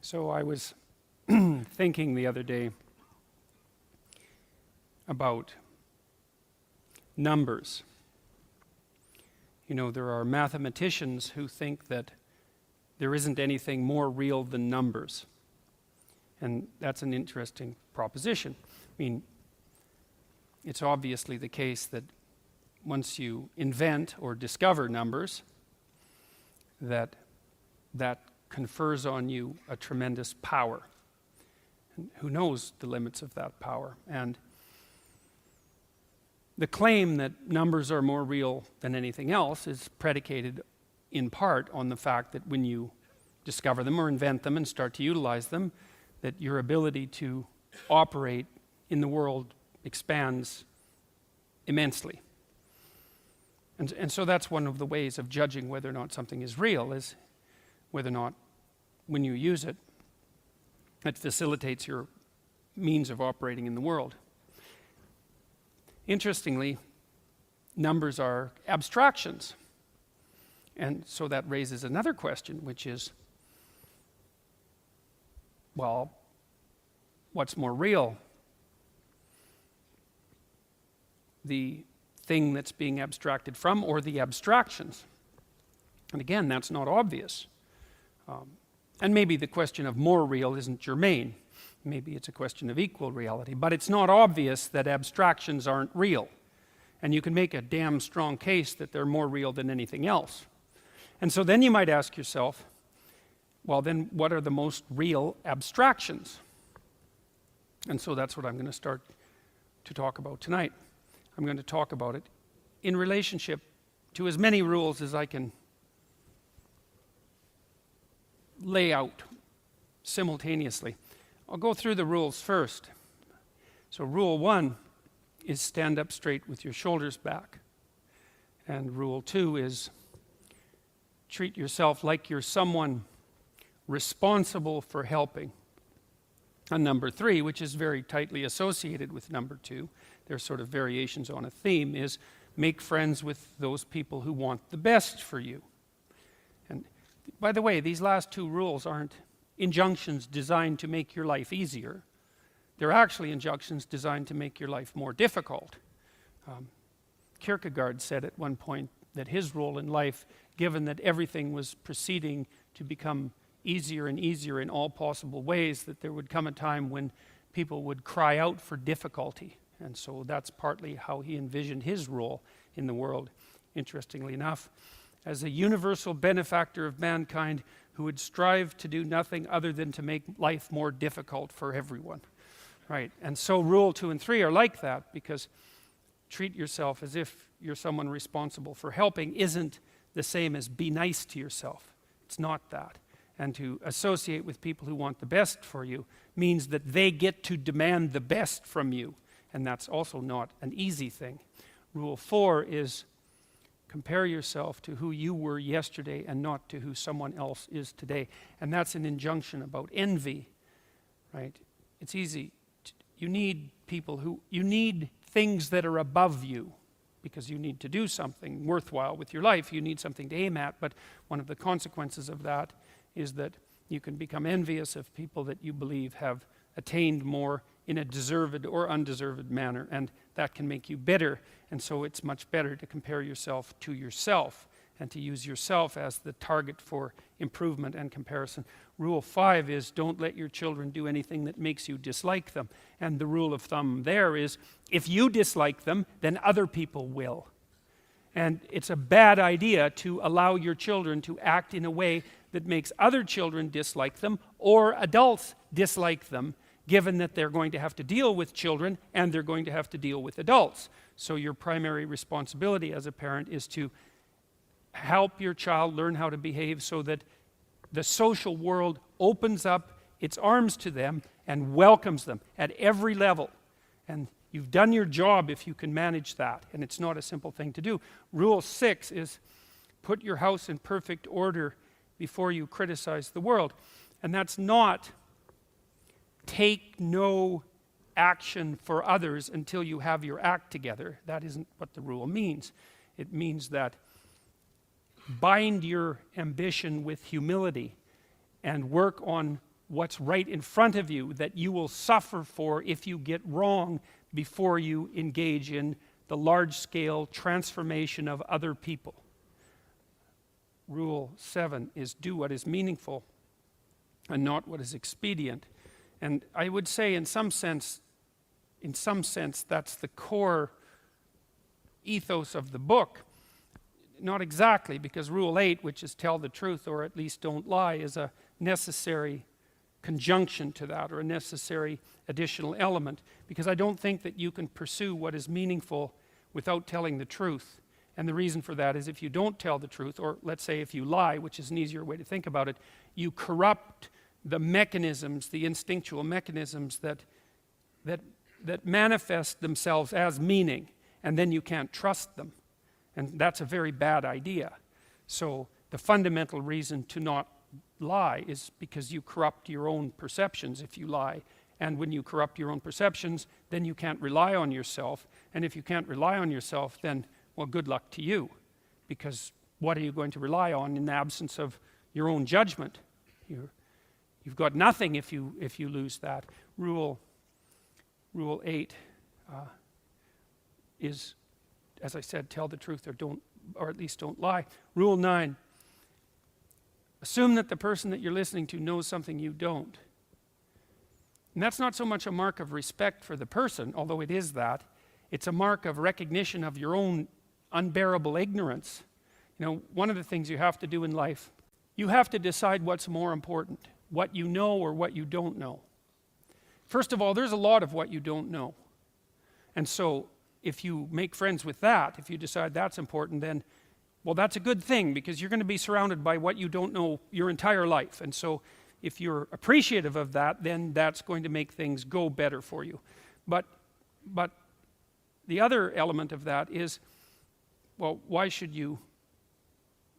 So I was thinking the other day about numbers. You know, there are mathematicians who think that there isn't anything more real than numbers. And that's an interesting proposition. I mean, it's obviously the case that once you invent or discover numbers, that confers on you a tremendous power. And who knows the limits of that power? And the claim that numbers are more real than anything else is predicated in part on the fact that when you discover them or invent them and start to utilize them, that your ability to operate in the world expands immensely. And so that's one of the ways of judging whether or not something is real, is whether or not when you use it, it facilitates your means of operating in the world. Interestingly, numbers are abstractions. And so that raises another question, which is, well, what's more real? The thing that's being abstracted from, or the abstractions? And again, that's not obvious. And maybe the question of more real isn't germane. Maybe it's a question of equal reality. But it's not obvious that abstractions aren't real. And you can make a damn strong case that they're more real than anything else. And so then you might ask yourself, well, then what are the most real abstractions? And so that's what I'm going to start to talk about tonight. I'm going to talk about it in relationship to as many rules as I can lay out simultaneously. I'll go through the rules first. So rule 1 is stand up straight with your shoulders back. And rule 2 is treat yourself like you're someone responsible for helping. And number 3, which is very tightly associated with number 2, they're sort of variations on a theme, is make friends with those people who want the best for you. And by the way, these last 2 rules aren't injunctions designed to make your life easier. They're actually injunctions designed to make your life more difficult. Kierkegaard said at one point that his role in life, given that everything was proceeding to become easier and easier in all possible ways, that there would come a time when people would cry out for difficulty. And so that's partly how he envisioned his role in the world, interestingly enough, as a universal benefactor of mankind who would strive to do nothing other than to make life more difficult for everyone. Right? And so rule 2 and 3 are like that, because treat yourself as if you're someone responsible for helping isn't the same as be nice to yourself. It's not that. And to associate with people who want the best for you means that they get to demand the best from you. And that's also not an easy thing. Rule 4 is compare yourself to who you were yesterday and not to who someone else is today. And that's an injunction about envy, right? It's easy. You need you need things that are above you, because you need to do something worthwhile with your life. You need something to aim at, but one of the consequences of that is that you can become envious of people that you believe have attained more in a deserved or undeserved manner, and that can make you bitter. And so it's much better to compare yourself to yourself and to use yourself as the target for improvement and comparison. Rule 5 is don't let your children do anything that makes you dislike them. And the rule of thumb there is if you dislike them, then other people will. And it's a bad idea to allow your children to act in a way that makes other children dislike them or adults dislike them, given that they're going to have to deal with children and they're going to have to deal with adults. So your primary responsibility as a parent is to help your child learn how to behave so that the social world opens up its arms to them and welcomes them at every level. And you've done your job if you can manage that, and it's not a simple thing to do. Rule 6 is put your house in perfect order before you criticize the world. And that's not take no action for others until you have your act together. That isn't what the rule means. It means that bind your ambition with humility and work on what's right in front of you that you will suffer for if you get wrong before you engage in the large-scale transformation of other people. Rule 7 is do what is meaningful and not what is expedient. And I would say in some sense that's the core ethos of the book. Not exactly, because Rule 8, which is tell the truth or at least don't lie, is a necessary conjunction to that, or a necessary additional element, because I don't think that you can pursue what is meaningful without telling the truth. And the reason for that is if you don't tell the truth, or let's say if you lie, which is an easier way to think about it, you corrupt the mechanisms, the instinctual mechanisms that manifest themselves as meaning, and then you can't trust them. And that's a very bad idea. So the fundamental reason to not lie is because you corrupt your own perceptions if you lie. And when you corrupt your own perceptions, then you can't rely on yourself. And if you can't rely on yourself, then, well, good luck to you. Because what are you going to rely on in the absence of your own judgment? You've got nothing if you lose that. Rule 8 is, as I said, tell the truth or at least don't lie. Rule 9, assume that the person that you're listening to knows something you don't. And that's not so much a mark of respect for the person, although it is that. It's a mark of recognition of your own unbearable ignorance. You know, one of the things you have to do in life, you have to decide what's more important, what you know or what you don't know. First of all, there's a lot of what you don't know. And so if you make friends with that, if you decide that's important, then, well, that's a good thing, because you're going to be surrounded by what you don't know your entire life. And so if you're appreciative of that, then that's going to make things go better for you. But the other element of that is, well, why should you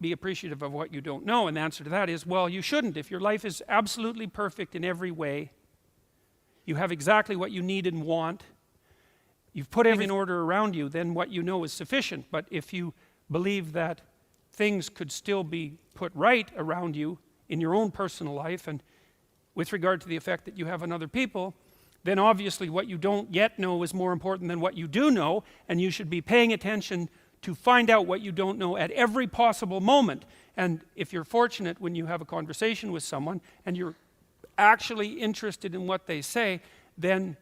be appreciative of what you don't know? And the answer to that is, well, you shouldn't. If your life is absolutely perfect in every way, you have exactly what you need and want, you've put everything in order around you, then what you know is sufficient. But if you believe that things could still be put right around you in your own personal life, and with regard to the effect that you have on other people, then obviously what you don't yet know is more important than what you do know, and you should be paying attention to find out what you don't know at every possible moment. And if you're fortunate when you have a conversation with someone and you're actually interested in what they say, then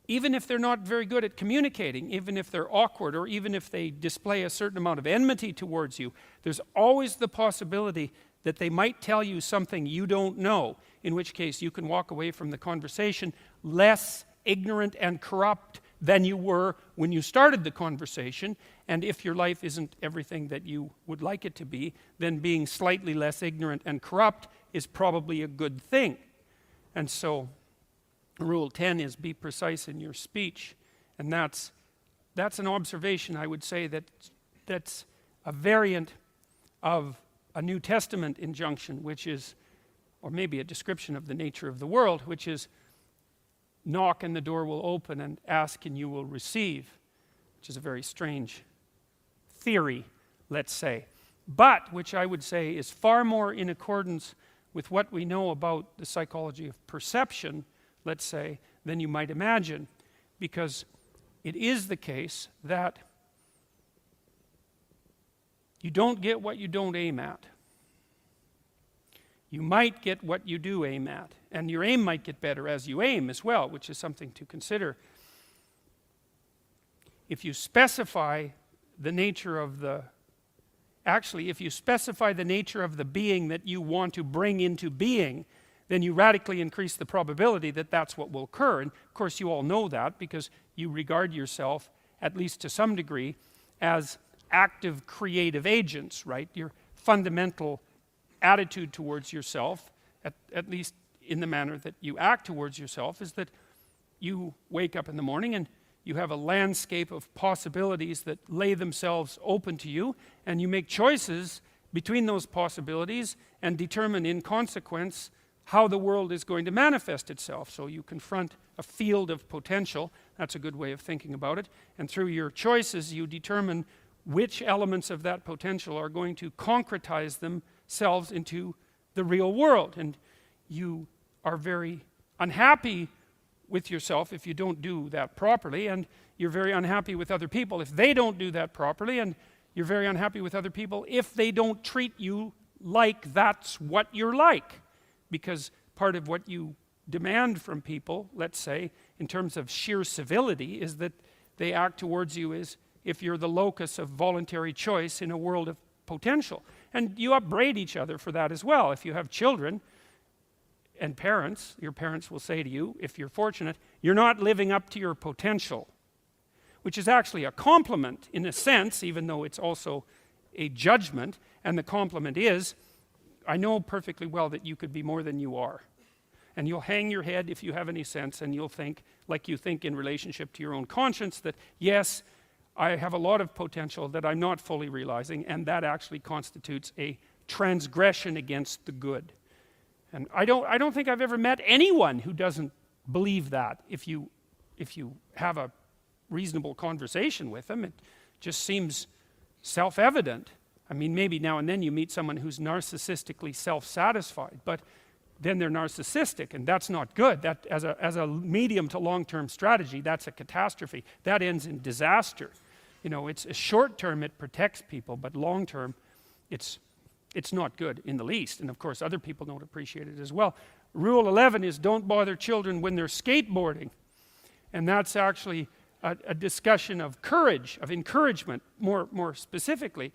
even if they're not very good at communicating, even if they're awkward, or even if they display a certain amount of enmity towards you, there's always the possibility that they might tell you something you don't know, in which case you can walk away from the conversation less ignorant and corrupt than you were when you started the conversation. And if your life isn't everything that you would like it to be, then being slightly less ignorant and corrupt is probably a good thing. And so Rule 10 is be precise in your speech. And that's an observation, I would say, that's a variant of a New Testament injunction, which is, or maybe a description of the nature of the world, which is knock and the door will open, and ask and you will receive, which is a very strange theory, let's say, but which I would say is far more in accordance with what we know about the psychology of perception, let's say, than you might imagine, because it is the case that you don't get what you don't aim at. You might get what you do aim at, and your aim might get better as you aim as well, which is something to consider. If you specify the nature of the being that you want to bring into being, then you radically increase the probability that that's what will occur. And of course you all know that because you regard yourself, at least to some degree, as active creative agents, right? Your fundamental attitude towards yourself, at least in the manner that you act towards yourself, is that you wake up in the morning and you have a landscape of possibilities that lay themselves open to you, and you make choices between those possibilities and determine in consequence how the world is going to manifest itself. So you confront a field of potential, that's a good way of thinking about it, and through your choices you determine which elements of that potential are going to concretize themselves into the real world. And you are very unhappy with yourself if you don't do that properly, and you're very unhappy with other people if they don't do that properly, and you're very unhappy with other people if they don't treat you like that's what you're like. Because part of what you demand from people, let's say, in terms of sheer civility, is that they act towards you as if you're the locus of voluntary choice in a world of potential. And you upbraid each other for that as well. If you have children and parents, your parents will say to you, if you're fortunate, you're not living up to your potential, which is actually a compliment in a sense, even though it's also a judgment. And the compliment is, I know perfectly well that you could be more than you are. And you'll hang your head if you have any sense, and you'll think, like you think in relationship to your own conscience, that yes, I have a lot of potential that I'm not fully realizing, and that actually constitutes a transgression against the good. And I don't think I've ever met anyone who doesn't believe that. If you have a reasonable conversation with them, it just seems self-evident. I mean, maybe now and then you meet someone who's narcissistically self-satisfied, but then they're narcissistic, and that's not good. That, as a medium to long-term strategy, that's a catastrophe. That ends in disaster. You know, it's a short-term, it protects people, but long-term, it's not good in the least. And of course, other people don't appreciate it as well. Rule 11 is don't bother children when they're skateboarding. And that's actually a discussion of courage, of encouragement, more specifically,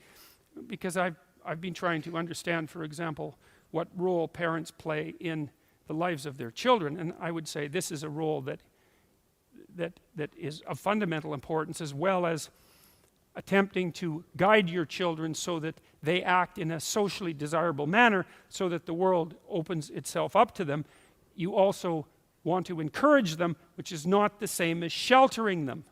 because I've been trying to understand, for example, what role parents play in the lives of their children. And I would say this is a role that is of fundamental importance, as well as attempting to guide your children so that they act in a socially desirable manner, so that the world opens itself up to them. You also want to encourage them, which is not the same as sheltering them.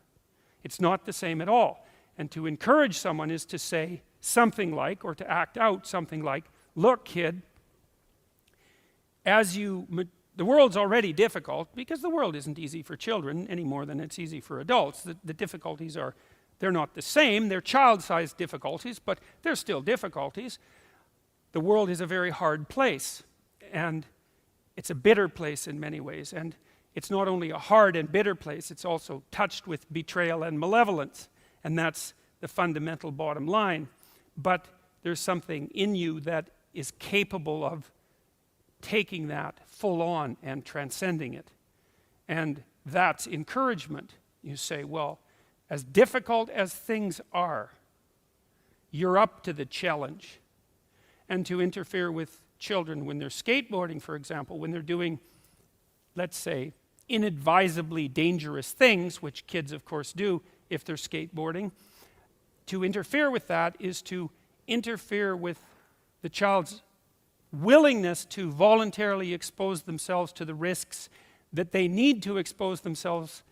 It's not the same at all. And to encourage someone is to say something like, or to act out something like, look, kid, the world's already difficult, because the world isn't easy for children any more than it's easy for adults. The difficulties they're not the same. They're child-sized difficulties, but they're still difficulties. The world is a very hard place, and it's a bitter place in many ways. And it's not only a hard and bitter place, it's also touched with betrayal and malevolence. And that's the fundamental bottom line. But there's something in you that is capable of taking that full on and transcending it. And that's encouragement. You say, well, as difficult as things are, you're up to the challenge. And to interfere with children when they're skateboarding, for example, when they're doing, let's say, inadvisably dangerous things, which kids, of course, do if they're skateboarding, to interfere with that is to interfere with the child's willingness to voluntarily expose themselves to the risks that they need to expose themselves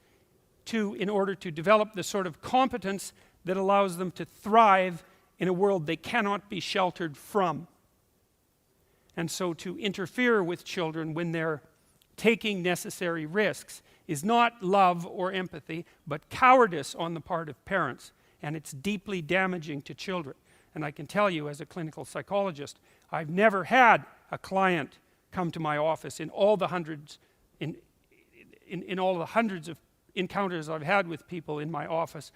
to in order to develop the sort of competence that allows them to thrive in a world they cannot be sheltered from. And so to interfere with children when they're taking necessary risks is not love or empathy, but cowardice on the part of parents. And it's deeply damaging to children. And I can tell you, as a clinical psychologist, I've never had a client come to my office in all the hundreds of encounters I've had with people in my office.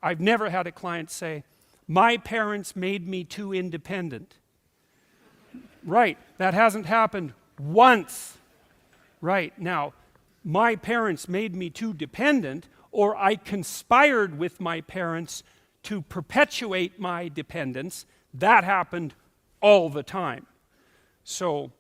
I've never had a client say, my parents made me too independent. Right, that hasn't happened once. Right, now, my parents made me too dependent, or I conspired with my parents to perpetuate my dependence. That happened all the time. So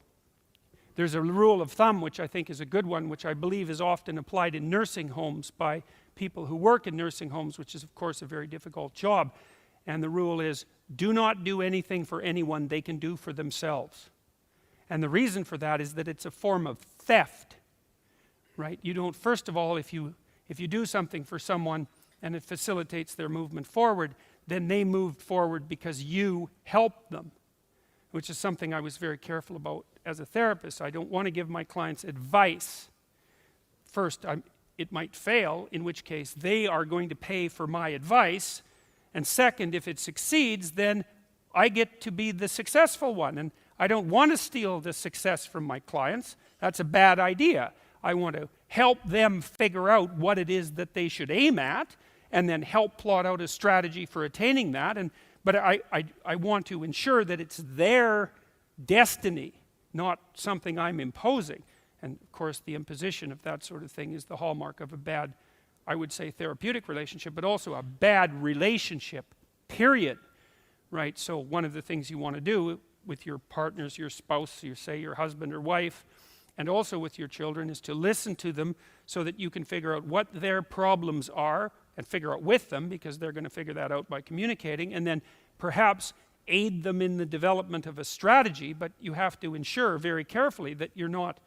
there's a rule of thumb, which I think is a good one, which I believe is often applied in nursing homes by people who work in nursing homes, which is, of course, a very difficult job. And the rule is, do not do anything for anyone they can do for themselves. And the reason for that is that it's a form of theft, right? You don't, first of all, if you do something for someone and it facilitates their movement forward, then they moved forward because you helped them, which is something I was very careful about as a therapist. I don't want to give my clients advice. First, it might fail, in which case they are going to pay for my advice. And second, if it succeeds, then I get to be the successful one. And I don't want to steal the success from my clients. That's a bad idea. I want to help them figure out what it is that they should aim at, and then help plot out a strategy for attaining that. But I want to ensure that it's their destiny, not something I'm imposing. And of course, the imposition of that sort of thing is the hallmark of a bad, I would say, therapeutic relationship, but also a bad relationship, period. Right? So one of the things you want to do with your partners, your spouse, your husband or wife, and also with your children, is to listen to them so that you can figure out what their problems are and figure out with them, because they're going to figure that out by communicating, and then perhaps aid them in the development of a strategy. But you have to ensure very carefully that you're not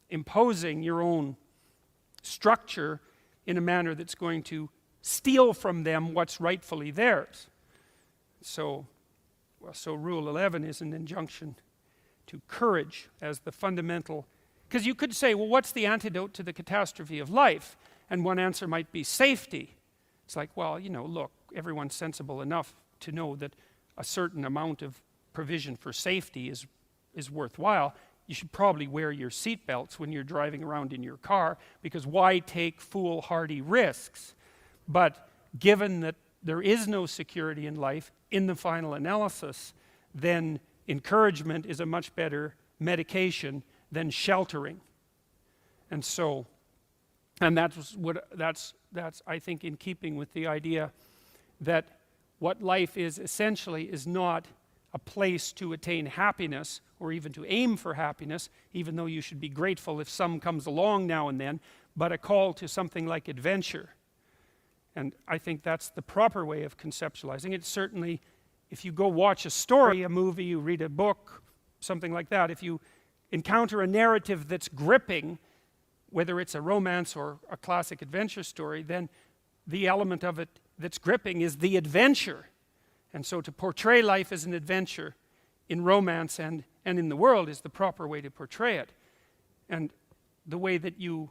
imposing your own structure in a manner that's going to steal from them what's rightfully theirs. So Rule 11 is an injunction to courage as the fundamental. Because you could say, well, what's the antidote to the catastrophe of life? And one answer might be safety. It's like, well, look, everyone's sensible enough to know that a certain amount of provision for safety is worthwhile. You should probably wear your seatbelts when you're driving around in your car, because why take foolhardy risks? But given that there is no security in life, in the final analysis, then encouragement is a much better medication than sheltering. And that's I think in keeping with the idea that what life is essentially is not a place to attain happiness or even to aim for happiness, even though you should be grateful if some comes along now and then, but a call to something like adventure. And I think that's the proper way of conceptualizing it. Certainly, if you go watch a story, a movie, you read a book, something like that, if you encounter a narrative that's gripping, whether it's a romance or a classic adventure story, then the element of it that's gripping is the adventure. And so to portray life as an adventure in romance and in the world is the proper way to portray it. And the way that you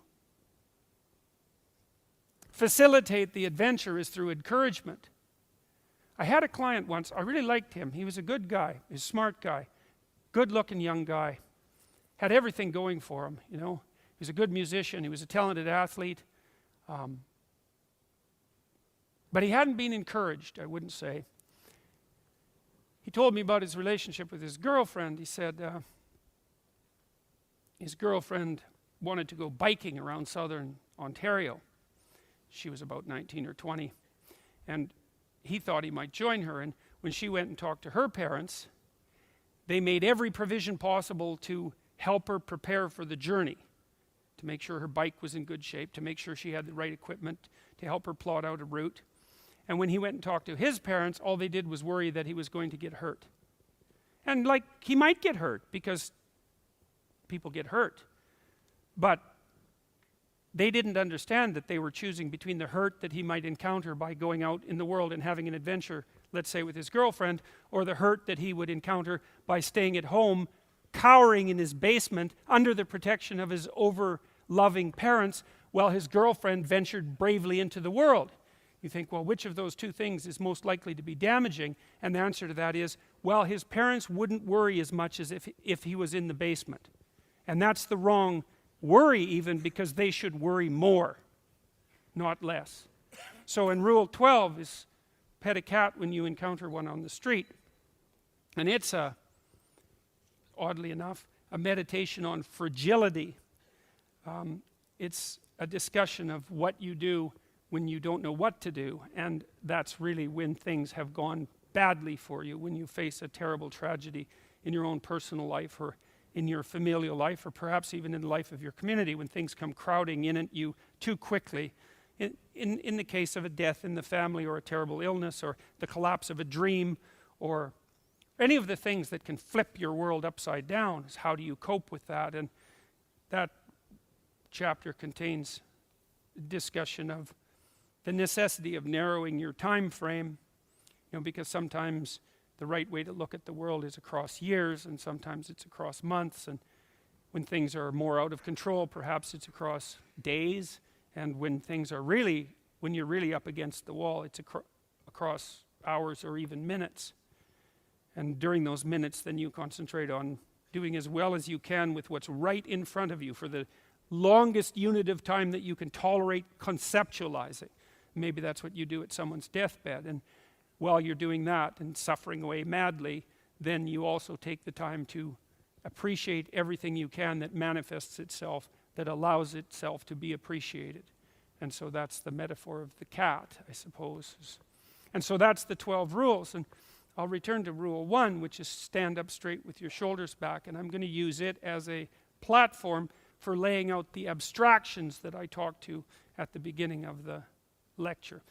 facilitate the adventure is through encouragement. I had a client once, I really liked him. He was a good guy, he was a smart guy, good-looking young guy, had everything going for him, He was a good musician, he was a talented athlete, but he hadn't been encouraged, I wouldn't say. He told me about his relationship with his girlfriend. He said his girlfriend wanted to go biking around southern Ontario. She was about 19 or 20, and he thought he might join her. And when she went and talked to her parents, they made every provision possible to help her prepare for the journey, to make sure her bike was in good shape, to make sure she had the right equipment, to help her plot out a route. And when he went and talked to his parents, all they did was worry that he was going to get hurt. And he might get hurt, because people get hurt. But they didn't understand that they were choosing between the hurt that he might encounter by going out in the world and having an adventure, let's say with his girlfriend, or the hurt that he would encounter by staying at home, cowering in his basement under the protection of his over-loving parents, while his girlfriend ventured bravely into the world. You think, well, which of those two things is most likely to be damaging? And the answer to that is, well, his parents wouldn't worry as much as if he was in the basement. And that's the wrong worry, even, because they should worry more, not less. So in Rule 12 is pet a cat when you encounter one on the street. And it's oddly enough, a meditation on fragility. It's a discussion of what you do when you don't know what to do, and that's really when things have gone badly for you, when you face a terrible tragedy in your own personal life or in your familial life, or perhaps even in the life of your community, when things come crowding in at you too quickly. In the case of a death in the family, or a terrible illness, or the collapse of a dream, or any of the things that can flip your world upside down, is how do you cope with that? And that chapter contains discussion of the necessity of narrowing your time frame, because sometimes the right way to look at the world is across years, and sometimes it's across months, and when things are more out of control, perhaps it's across days, and when you're really up against the wall, it's across hours or even minutes. And during those minutes, then you concentrate on doing as well as you can with what's right in front of you for the longest unit of time that you can tolerate conceptualizing. Maybe that's what you do at someone's deathbed. And while you're doing that and suffering away madly, then you also take the time to appreciate everything you can that manifests itself, that allows itself to be appreciated. And so that's the metaphor of the cat, I suppose. And so that's the 12 rules. And I'll return to rule 1, which is stand up straight with your shoulders back. And I'm going to use it as a platform for laying out the abstractions that I talked to at the beginning of the lecture.